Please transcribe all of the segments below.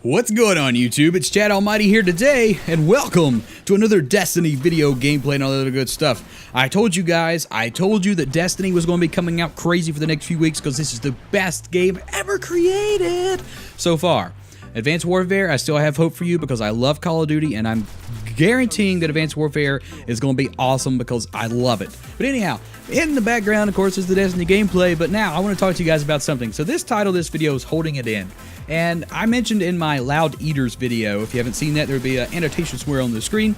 What's going on YouTube? It's Chadalmighty here today, and welcome to another Destiny video gameplay and all that other good stuff. I told you that Destiny was going to be coming out crazy for the next few weeks because this is the best game ever created so far. Advanced Warfare, I still have hope for you because I love Call of Duty, and I'm guaranteeing that Advanced Warfare is going to be awesome because I love it. But anyhow, in the background, of course, is the Destiny gameplay, but now I want to talk to you guys about something. So this title of this video is Holding It In. And I mentioned in my Loud Eaters video, if you haven't seen that, there will be an annotation somewhere on the screen.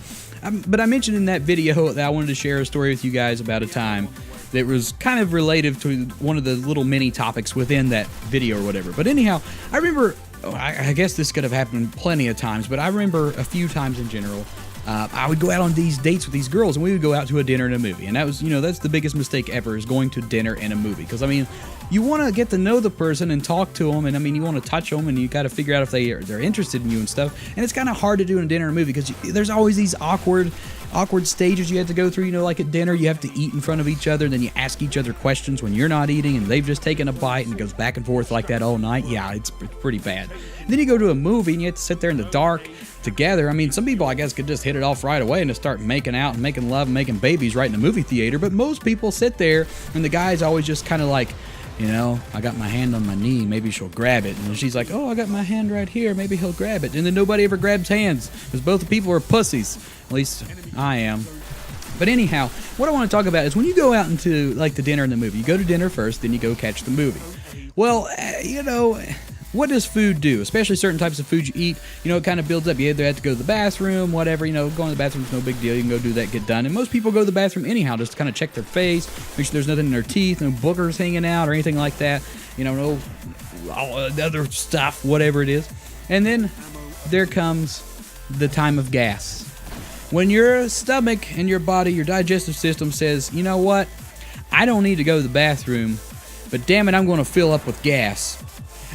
But I mentioned in that video that I wanted to share a story with you guys about a time that was kind of related to one of the little mini topics within that video or whatever. But anyhow, I remember, I guess this could have happened plenty of times, but I remember a few times in general, I would go out on these dates with these girls, and we would go out to a dinner and a movie. And that was, that's the biggest mistake ever, is going to dinner and a movie. Because, I mean, you want to get to know the person and talk to them, and, I mean, you want to touch them, and you got to figure out if they're interested in you and stuff. And it's kind of hard to do in a dinner and a movie because there's always these awkward stages you have to go through. Like at dinner, you have to eat in front of each other, and then you ask each other questions when you're not eating, and they've just taken a bite, and it goes back and forth like that all night. Yeah, it's pretty bad. And then you go to a movie, and you have to sit there in the dark together. I mean, some people, I guess, could just hit it off right away and just start making out and making love and making babies right in the movie theater, but most people sit there, and the guy's always just kind of like, I got my hand on my knee, maybe she'll grab it. And she's like, oh, I got my hand right here, maybe he'll grab it. And then nobody ever grabs hands because both the people are pussies. At least I am. But anyhow, what I want to talk about is when you go out into like the dinner and the movie, you go to dinner first, then you go catch the movie. Well, what does food do? Especially certain types of food you eat, it kind of builds up. You either have to go to the bathroom, whatever, going to the bathroom is no big deal. You can go do that, get done. And most people go to the bathroom anyhow, just to kind of check their face, make sure there's nothing in their teeth, no boogers hanging out or anything like that. No other stuff, whatever it is. And then there comes the time of gas. When your stomach and your body, your digestive system says, you know what, I don't need to go to the bathroom, but damn it, I'm going to fill up with gas.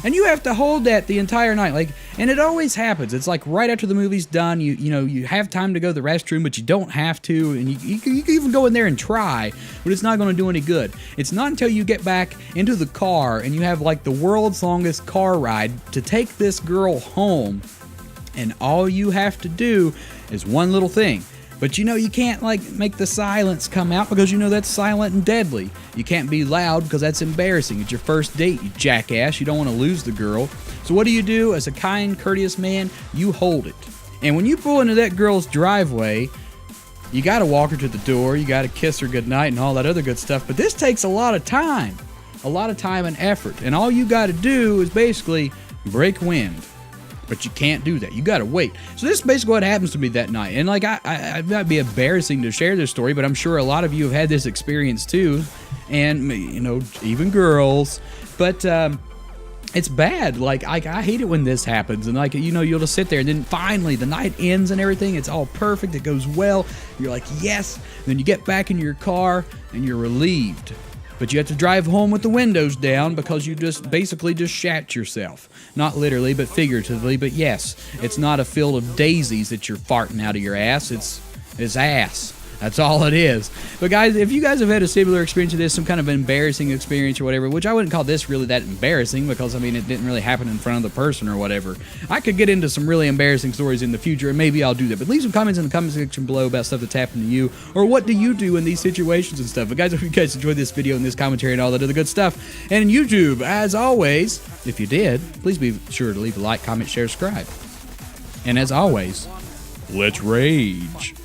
And you have to hold that the entire night, and it always happens. It's like right after the movie's done, you have time to go to the restroom, but you don't have to, and you can even go in there and try, but it's not going to do any good. It's not until you get back into the car and you have like the world's longest car ride to take this girl home, and all you have to do is one little thing. But you can't make the silence come out because that's silent and deadly. You can't be loud because that's embarrassing. It's your first date, you jackass. You don't want to lose the girl. So what do? As a kind, courteous man, you hold it. And when you pull into that girl's driveway, you got to walk her to the door. You got to kiss her goodnight and all that other good stuff. But this takes a lot of time. A lot of time and effort. And all you got to do is basically break wind. But you can't do that. You gotta wait. So this is basically what happens to me that night. And I might be embarrassing to share this story, but I'm sure a lot of you have had this experience too. And even girls. But it's bad. I hate it when this happens. And you'll just sit there, and then finally the night ends and everything. It's all perfect. It goes well. You're like, yes. And then you get back in your car and you're relieved. But you have to drive home with the windows down because you basically just shat yourself. Not literally, but figuratively. But yes, it's not a field of daisies that you're farting out of your ass. It's ass. That's all it is. But guys, if you guys have had a similar experience to this, some kind of embarrassing experience or whatever, which I wouldn't call this really that embarrassing because, it didn't really happen in front of the person or whatever. I could get into some really embarrassing stories in the future, and maybe I'll do that. But leave some comments in the comment section below about stuff that's happened to you, or what do you do in these situations and stuff. But guys, I hope you guys enjoyed this video and this commentary and all that other good stuff. And YouTube, as always, if you did, please be sure to leave a like, comment, share, subscribe. And as always, let's rage.